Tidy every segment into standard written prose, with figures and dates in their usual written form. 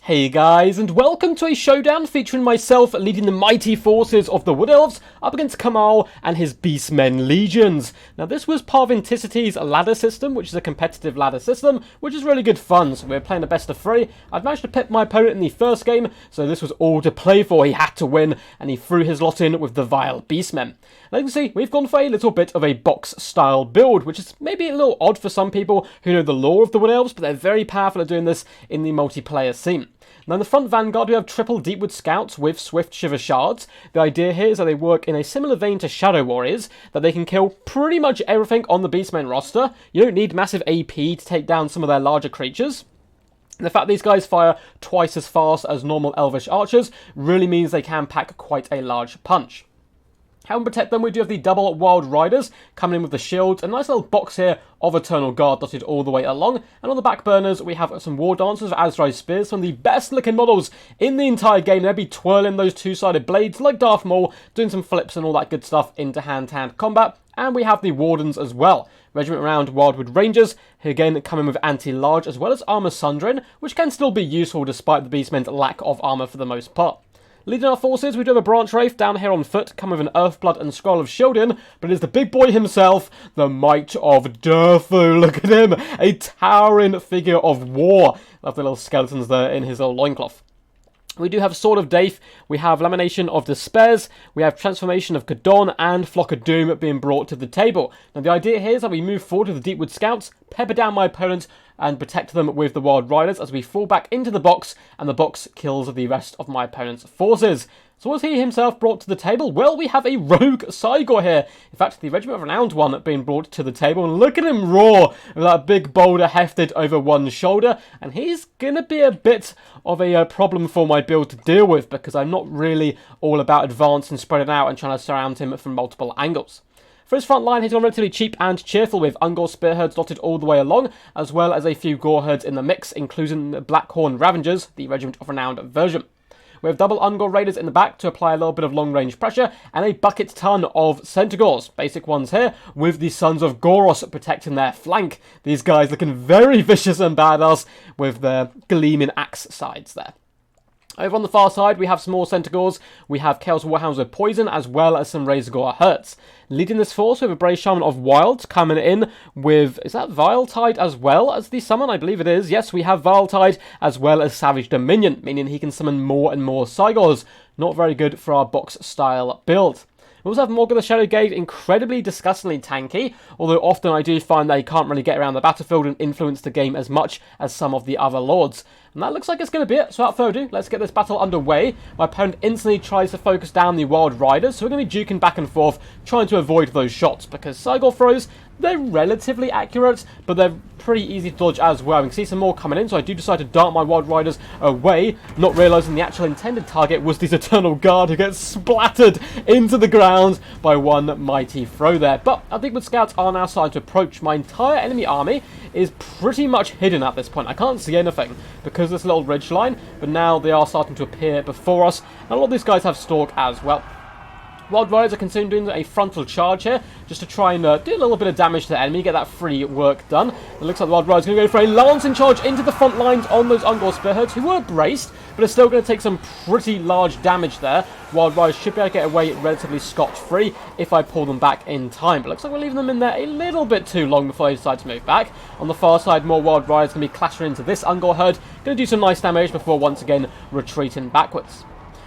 Hey guys, and welcome to a showdown featuring myself leading the mighty forces of the Wood Elves up against Kamal and his Beastmen legions. Now this was part of Inticity's ladder system, which is a competitive ladder system, which is really good fun. So we're playing a best of 3. I'd managed to pip my opponent in the first game, so this was all to play for. He had to win, and he threw his lot in with the vile Beastmen. Now you can see, we've gone for a little bit of a box-style build, which is maybe a little odd for some people who know the lore of the Wood Elves, but they're very powerful at doing this in the multiplayer scene. Now in the front vanguard we have triple Deepwood Scouts with Swift Shiver Shards. The idea here is that they work in a similar vein to Shadow Warriors, that they can kill pretty much everything on the Beastmen roster. You don't need massive AP to take down some of their larger creatures. The fact these guys fire twice as fast as normal Elvish archers really means they can pack quite a large punch. Help and protect them, we do have the double Wild Riders coming in with the shields, a nice little box here of Eternal Guard dotted all the way along, and on the back burners we have some War Dancers with Azrai Spears, some of the best looking models in the entire game. They'll be twirling those two-sided blades like Darth Maul, doing some flips and all that good stuff into hand-to-hand combat, and we have the Wardens as well. Regiment round Wildwood Rangers, who again come in with anti-large as well as armor sundering, which can still be useful despite the Beastmen's lack of armor for the most part. Leading our forces, we do have a Branch Wraith down here on foot, come with an Earthblood and Scroll of Shielding, but it is the big boy himself, the Might of Durthu. Look at him, a towering figure of war. Love the little skeletons there in his little loincloth. We do have Sword of Daith, we have Lamination of Despairs, we have Transformation of Kadon, and Flock of Doom being brought to the table. Now the idea here is that we move forward with the Deepwood Scouts, pepper down my opponents, and protect them with the Wild Riders as we fall back into the box, and the box kills the rest of my opponent's forces. So what's he himself brought to the table? Well, we have a rogue Cygor here. In fact, the Regiment of Renowned one being brought to the table. And look at him roar with that big boulder hefted over one shoulder. And he's going to be a bit of a problem for my build to deal with, because I'm not really all about advance and spreading out and trying to surround him from multiple angles. For his front line, he's gone relatively cheap and cheerful with Ungor Spearherds dotted all the way along, as well as a few Gore Herds in the mix, including the Blackhorn Ravengers, the Regiment of Renowned version. We have double Ungor Raiders in the back to apply a little bit of long-range pressure, and a bucket ton of Centaurs, basic ones here, with the Sons of Goros protecting their flank. These guys looking very vicious and badass with their gleaming axe sides there. Over on the far side, we have some more Centaurs, we have Chaos Warhounds with Poison, as well as some Razorgore Hurts. Leading this force, we have a Brave Shaman of Wilds coming in with, is that Viletide as well as the summon? I believe it is. Yes, we have Viletide as well as Savage Dominion, meaning he can summon more and more Cygors. Not very good for our box-style build. We also have Morg of the Shadowgate, incredibly disgustingly tanky, although often I do find that he can't really get around the battlefield and influence the game as much as some of the other lords. And that looks like it's going to be it, so without further ado, let's get this battle underway. My opponent instantly tries to focus down the Wild Riders, so we're going to be duking back and forth, trying to avoid those shots, because Cygor throws, they're relatively accurate, but they're pretty easy to dodge as well. We can see some more coming in, so I do decide to dart my Wild Riders away, not realising the actual intended target was this Eternal Guard who gets splattered into the ground by one mighty throw there. But our Deepwood Scouts are now starting to approach. My entire enemy army is pretty much hidden at this point. I can't see anything because of this little ridge line, but now they are starting to appear before us, and a lot of these guys have Stalk as well. Wild Riders are considering doing a frontal charge here, just to try and do a little bit of damage to the enemy, get that free work done. It looks like the Wild Riders are going to go for a lancing charge into the front lines on those Ungor Spearheads, who were braced, but are still going to take some pretty large damage there. Wild Riders should be able to get away relatively scot-free if I pull them back in time. But it looks like we're leaving them in there a little bit too long before they decide to move back. On the far side, more Wild Riders going to be clattering into this Ungor herd, going to do some nice damage before once again retreating backwards.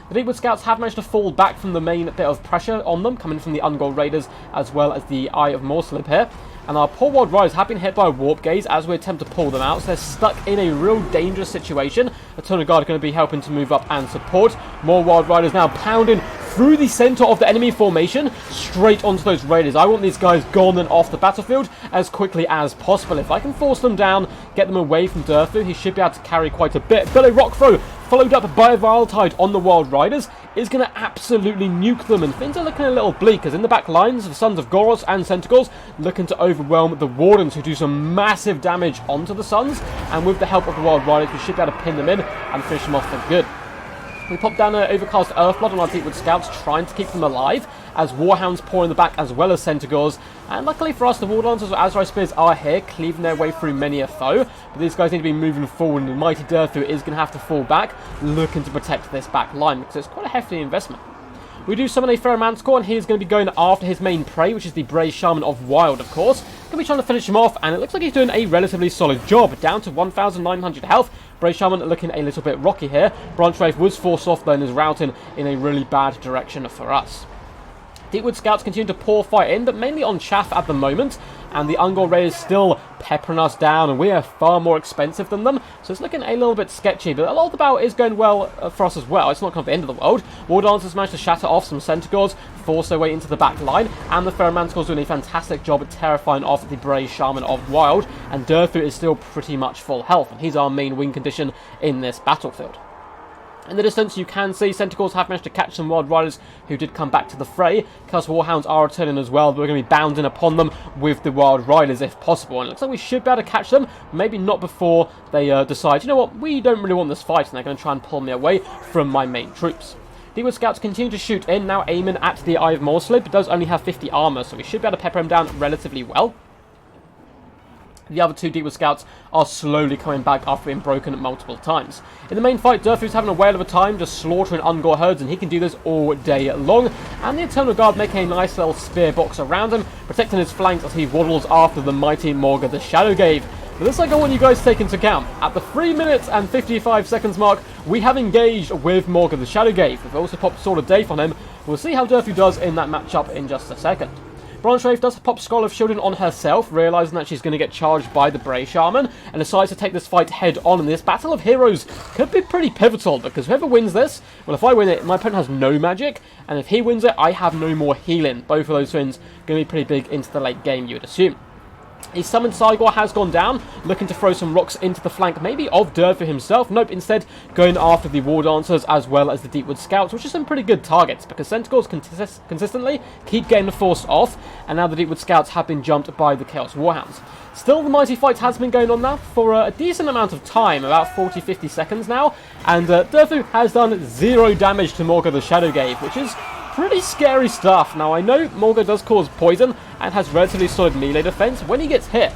The Deepwood Scouts have managed to fall back from the main bit of pressure on them, coming from the Ungor Raiders as well as the Eye of Morslip here. And our poor Wild Riders have been hit by a Warp Gaze as we attempt to pull them out, so they're stuck in a real dangerous situation. Eternal Guard are going to be helping to move up and support. More Wild Riders now pounding through the centre of the enemy formation, straight onto those Raiders. I want these guys gone and off the battlefield as quickly as possible. If I can force them down, get them away from Durthu, he should be able to carry quite a bit. But a rock throw, followed up by a Viletide on the Wild Riders, is going to absolutely nuke them, and things are looking a little bleak, as in the back lines, the Sons of Goros and Centaurs looking to overwhelm the Wardens, who do some massive damage onto the Sons, and with the help of the Wild Riders, we should be able to pin them in and finish them off for good. We pop down an Overcast Earthblood on our Deepwood Scouts, trying to keep them alive, as Warhounds pour in the back as well as Centaurs. And luckily for us, the War Dancers or Azrai Spears are here, cleaving their way through many a foe. But these guys need to be moving forward, and the mighty Durthu is going to have to fall back, looking to protect this back line, because it's quite a hefty investment. We do summon a Ferromanticore, and he is going to be going after his main prey, which is the Brave Shaman of Wild, of course. Going to be trying to finish him off, and it looks like he's doing a relatively solid job. Down to 1,900 health. Brave Shaman looking a little bit rocky here. Branch Wraith was forced off, though, and is routing in a really bad direction for us. Deepwood Scouts continue to pour fire in, but mainly on chaff at the moment, and the Ungol Raiders still peppering us down, and we are far more expensive than them, so it's looking a little bit sketchy, but a lot of the battle is going well for us as well. It's not kind of the end of the world. War Dancers managed to shatter off some Centaurs, force their way into the back line, and the Ferromanticores doing a fantastic job at terrifying off the Brave Shaman of Wild, and Durthu is still pretty much full health, and he's our main win condition in this battlefield. In the distance, you can see Centaurs have managed to catch some Wild Riders who did come back to the fray. Chaos Warhounds are returning as well, but we're going to be bounding upon them with the Wild Riders if possible. And it looks like we should be able to catch them, maybe not before they decide, you know what, we don't really want this fight, and they're going to try and pull me away from my main troops. Deepwood Scouts continue to shoot in, now aiming at the Eye of Morslib. It does only have 50 armor, so we should be able to pepper him down relatively well. The other two Deepwood Scouts are slowly coming back after being broken multiple times. In the main fight, Durthu's having a whale of a time, just slaughtering Ungor herds, and he can do this all day long. And the Eternal Guard making a nice little spear box around him, protecting his flanks as he waddles after the mighty Morga the Shadowgave. But this I want you guys to take into account. At the 3 minutes and 55 seconds mark, we have engaged with Morga the Shadowgave. We've also popped Sword of Daith on him. We'll see how Durthu does in that matchup in just a second. Branch Wraith does pop Skull of Shielding on herself, realising that she's going to get charged by the Brave Shaman, and decides to take this fight head on. And this Battle of Heroes could be pretty pivotal, because whoever wins this, well, if I win it, my opponent has no magic, and if he wins it, I have no more healing. Both of those things going to be pretty big into the late game, you would assume. A summoned Cygor has gone down, looking to throw some rocks into the flank, maybe of Durthu himself. Nope, instead going after the War Dancers as well as the Deepwood Scouts, which are some pretty good targets, because Centaurs consistently keep getting the force off, and now the Deepwood Scouts have been jumped by the Chaos Warhounds. Still, the mighty fight has been going on now for a decent amount of time, about 40-50 seconds now, and Durthu has done 0 damage to Morga the Shadowgave, which is pretty scary stuff. Now, I know Morga does cause poison and has relatively solid melee defense. When he gets hit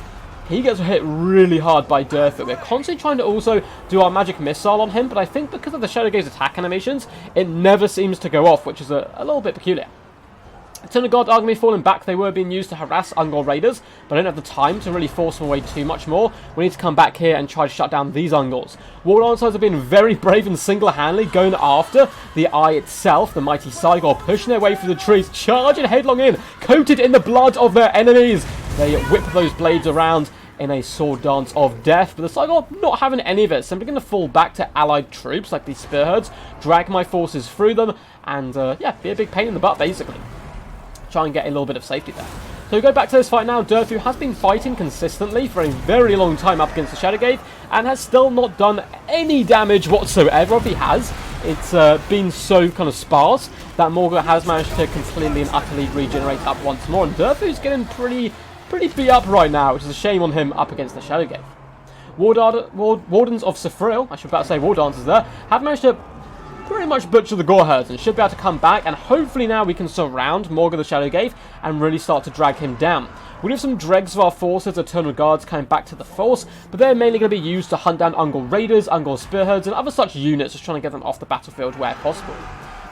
really hard by Durthu. We're constantly trying to also do our magic missile on him, but I think because of the Shadowgave's attack animations, it never seems to go off, which is a little bit peculiar. Eternal Guard are going to be falling back. They were being used to harass Ungol Raiders, but I don't have the time to really force them away too much more. We need to come back here and try to shut down these Ungols. War Dancers have been very brave and single-handedly going after the Eye itself. The mighty Cygor pushing their way through the trees, charging headlong in, coated in the blood of their enemies. They whip those blades around in a sword dance of death, but the Cygor not having any of it, simply going to fall back to allied troops like these spearheads, drag my forces through them, and yeah, be a big pain in the butt basically. Try and get a little bit of safety there. So we go back to this fight now. Durthu has been fighting consistently for a very long time up against the Shadowgave, and has still not done any damage whatsoever. If he has, it's been so kind of sparse that Morga has managed to completely and utterly regenerate up once more, and Durthu's getting pretty beat up right now, which is a shame on him up against the Shadowgave. Wardens of Sefril, I should about to say War Dancers there, have managed to pretty much butcher the Goreherds and should be able to come back, and hopefully now we can surround Morga the Shadowgave and really start to drag him down. We have some dregs of our forces, Eternal Guards coming back to the force, but they're mainly going to be used to hunt down Ungol Raiders, Ungol Spearheads, and other such units, just trying to get them off the battlefield where possible.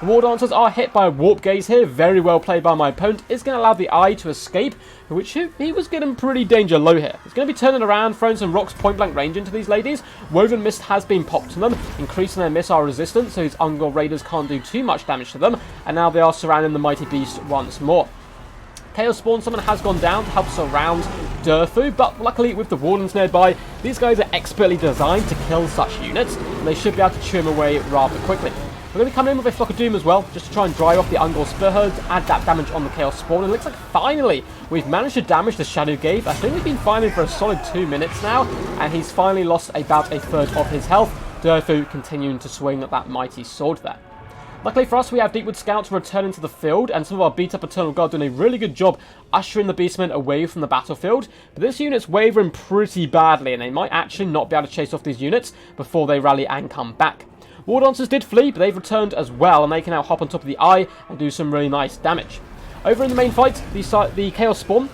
The War Dancers are hit by a Warp Gaze here, very well played by my opponent. Is going to allow the Eye to escape, which he was getting pretty danger low here. He's going to be turning around, throwing some rocks point blank range into these ladies. Woven Mist has been popped to them, increasing their missile resistance, so these Ungol Raiders can't do too much damage to them, and now they are surrounding the mighty beast once more. Chaos Spawn Summon has gone down to help surround Durthu, but luckily with the Wardens nearby, these guys are expertly designed to kill such units, and they should be able to chew them away rather quickly. We're going to come in with a Flock of Doom as well, just to try and drive off the Ungol Spearheads, add that damage on the Chaos Spawn, and it looks like finally we've managed to damage the Shadowgave. I think we've been fighting for a solid 2 minutes now, and he's finally lost about a third of his health. Durthu continuing to swing at that mighty sword there. Luckily for us, we have Deepwood Scouts returning to the field, and some of our beat-up Eternal Guard doing a really good job ushering the Beastmen away from the battlefield. But this unit's wavering pretty badly, and they might actually not be able to chase off these units before they rally and come back. War Dancers did flee, but they've returned as well, and they can now hop on top of the Eye and do some really nice damage. Over in the main fight, the Chaos Spawn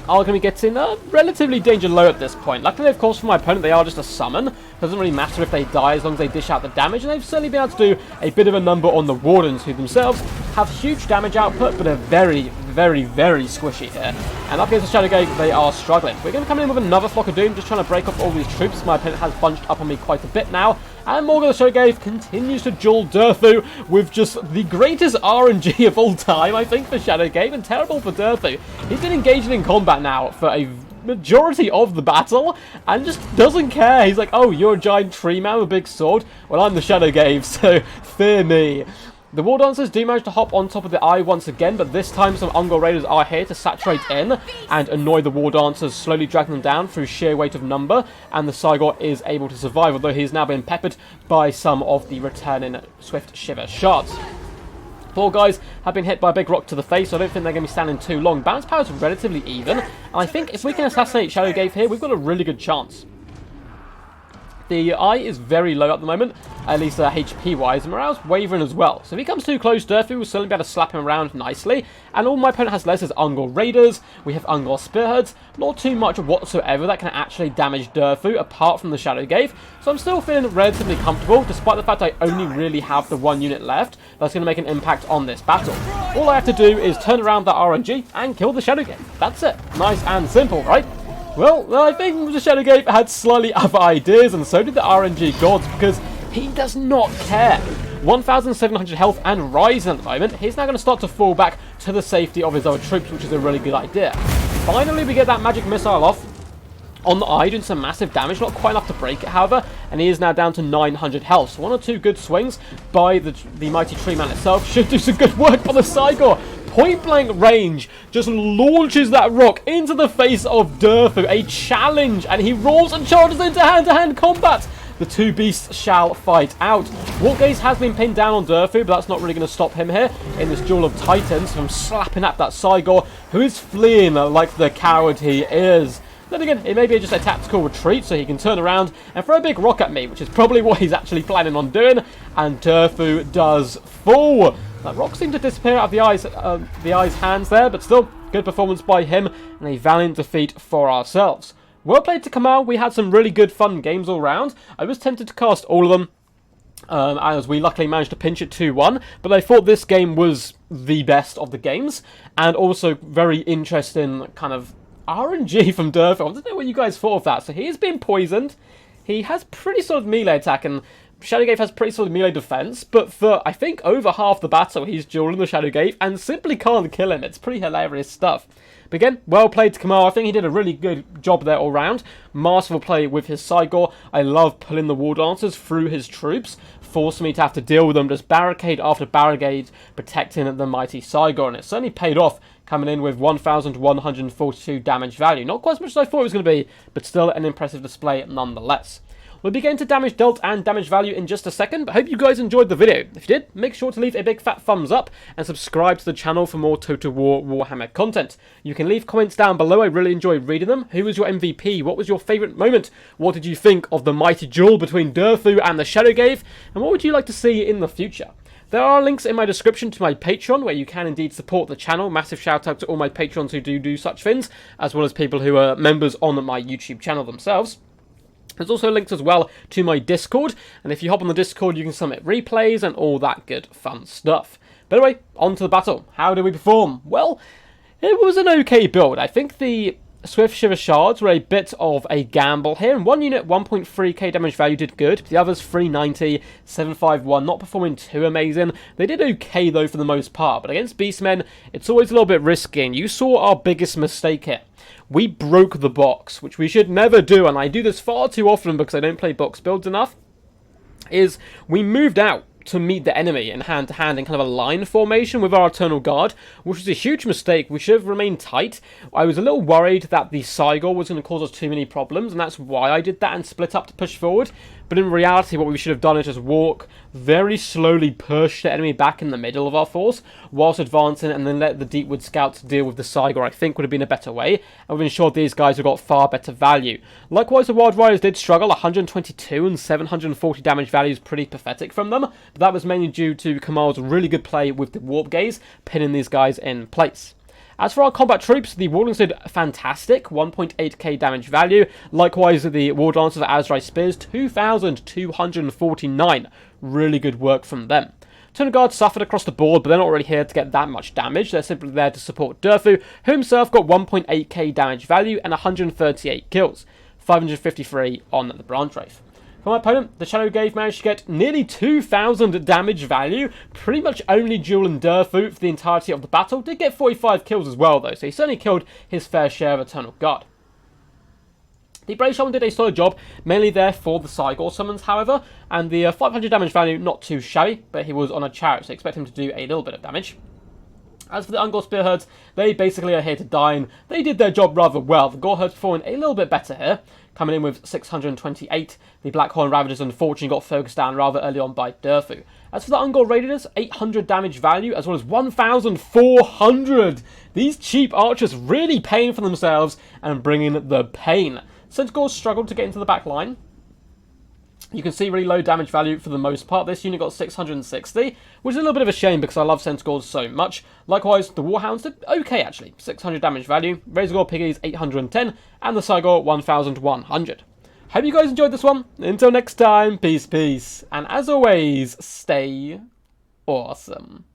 are going to be getting relatively danger low at this point. Luckily, of course, for my opponent, they are just a summon. Doesn't really matter if they die as long as they dish out the damage, and they've certainly been able to do a bit of a number on the Wardens, who themselves have huge damage output, but are very, very, very squishy here. And up against the Shadowgate, they are struggling. We're going to come in with another Flock of Doom, just trying to break off all these troops. My opponent has bunched up on me quite a bit now. And Morgan the Shadowgate continues to duel Durthu with just the greatest RNG of all time, I think, for Shadowgate, and terrible for Durthu. He's been engaging in combat now for a majority of the battle, and just doesn't care. He's like, oh, you're a giant tree man with a big sword? Well, I'm the Shadowgate, so fear me. The War Dancers do manage to hop on top of the eye once again, but this time some Ungol Raiders are here to saturate in and annoy the War Dancers, slowly dragging them down through sheer weight of number, and the Cygor is able to survive, although he's now been peppered by some of the returning Swift Shiver shards. Poor guys have been hit by a big rock to the face, so I don't think they're going to be standing too long. Bounce power is relatively even, and I think if we can assassinate Shadowgate here, we've got a really good chance. The eye is very low at the moment, at least HP-wise, and morale's wavering as well. So if he comes too close, Durthu will certainly be able to slap him around nicely. And all my opponent has less is Ungol Raiders, we have Ungol Spearheads, not too much whatsoever that can actually damage Durthu, apart from the Shadowgate. So I'm still feeling relatively comfortable, despite the fact I only really have the one unit left that's going to make an impact on this battle. All I have to do is turn around that RNG and kill the Shadowgate. That's it. Nice and simple, right? Well, I think the Shadowgate had slightly other ideas, and so did the RNG gods, because he does not care. 1,700 health and rising at the moment. He's now going to start to fall back to the safety of his other troops, which is a really good idea. Finally, we get that magic missile off on the eye, doing some massive damage. Not quite enough to break it, however, and he is now down to 900 health. So one or two good swings by the mighty tree man itself should do some good work for the Cygor. Point blank range, just launches that rock into the face of Durthu, a challenge, and he rolls and charges into hand-to-hand combat. The two beasts shall fight out. Wargaze has been pinned down on Durthu, but that's not really going to stop him here in this duel of titans from slapping at that Cygor, who is fleeing like the coward he is. Then again, it may be just a tactical retreat, so he can turn around and throw a big rock at me, which is probably what he's actually planning on doing, and Durthu does fall. That rock seemed to disappear out of the eye's hands there, but still, good performance by him, and a valiant defeat for ourselves. Well played to Kamal. We had some really good fun games all round. I was tempted to cast all of them, as we luckily managed to pinch it 2-1, but I thought this game was the best of the games, and also very interesting kind of RNG from Durthu. I don't know what you guys thought of that. So he's been poisoned. He has pretty solid melee attack, and Shadowgate has pretty solid melee defense, but for, I think, over half the battle, he's dueling the Shadowgate and simply can't kill him. It's pretty hilarious stuff. But again, well played to Kamal. I think he did a really good job there all round. Masterful play with his Cygor. I love pulling the War Dancers through his troops, forcing me to have to deal with them, just barricade after barricade, protecting the mighty Cygor, and it certainly paid off, coming in with 1,142 damage value. Not quite as much as I thought it was going to be, but still an impressive display nonetheless. We'll be getting to damage dealt and damage value in just a second, but I hope you guys enjoyed the video. If you did, make sure to leave a big fat thumbs up and subscribe to the channel for more Total War Warhammer content. You can leave comments down below. I really enjoyed reading them. Who was your MVP? What was your favourite moment? What did you think of the mighty duel between Durthu and the Shadowgate? And what would you like to see in the future? There are links in my description to my Patreon, where you can indeed support the channel. Massive shout out to all my patrons who do such things, as well as people who are members on my YouTube channel themselves. There's also links as well to my Discord, and if you hop on the Discord, you can submit replays and all that good fun stuff. But anyway, on to the battle. How did we perform? Well, it was an okay build. I think the Swift Shiver Shards were a bit of a gamble here, and one unit, 1.3k damage value, did good. The others, 390, 751, not performing too amazing. They did okay, though, for the most part, but against Beastmen, it's always a little bit risky, and you saw our biggest mistake here. We broke the box, which we should never do, and I do this far too often because I don't play box builds enough, is we moved out to meet the enemy in hand-to-hand in kind of a line formation with our Eternal Guard, which was a huge mistake. We should have remained tight. I was a little worried that the Cygor was going to cause us too many problems, and that's why I did that and split up to push forward. but in reality what we should have done is just walk, very slowly push the enemy back in the middle of our force, whilst advancing, and then let the Deepwood Scouts deal with the Cygor, I think would have been a better way, and we've ensured these guys have got far better value. Likewise, the Wild Riders did struggle, 122 and 740 damage value is pretty pathetic from them, but that was mainly due to Kamal's really good play with the Warp Gaze, pinning these guys in place. As for our combat troops, the Warlings did fantastic, 1.8k damage value. Likewise, the Ward Lancers of Azrai Spears, 2,249. Really good work from them. Turner Guards suffered across the board, but they're not really here to get that much damage. They're simply there to support Durfu, who himself got 1.8k damage value and 138 kills. 553 on the Branch Wraith. For my opponent, the Shadow Gave managed to get nearly 2,000 damage value, pretty much only dueling Durfu for the entirety of the battle. Did get 45 kills as well though, so he certainly killed his fair share of Eternal Guard. The Brave Shaman did a solid job, mainly there for the Cygor summons however, and the 500 damage value not too shabby, but he was on a chariot, so expect him to do a little bit of damage. As for the Ungor Spearherds, they basically are here to dine. They did their job rather well. The Goreherds performing a little bit better here, coming in with 628. The Blackhorn Ravagers unfortunately got focused down rather early on by Durfu. As for the Ungor Raiders, 800 damage value as well as 1,400. These cheap archers really paying for themselves and bringing the pain. Centaurs struggled to get into the back line. You can see really low damage value for the most part. This unit got 660, which is a little bit of a shame because I love Centaurs so much. Likewise, the Warhounds did okay actually, 600 damage value. Razorgore Piggies 810, and the Cygor 1,100. Hope you guys enjoyed this one. Until next time, peace, peace. And as always, stay awesome.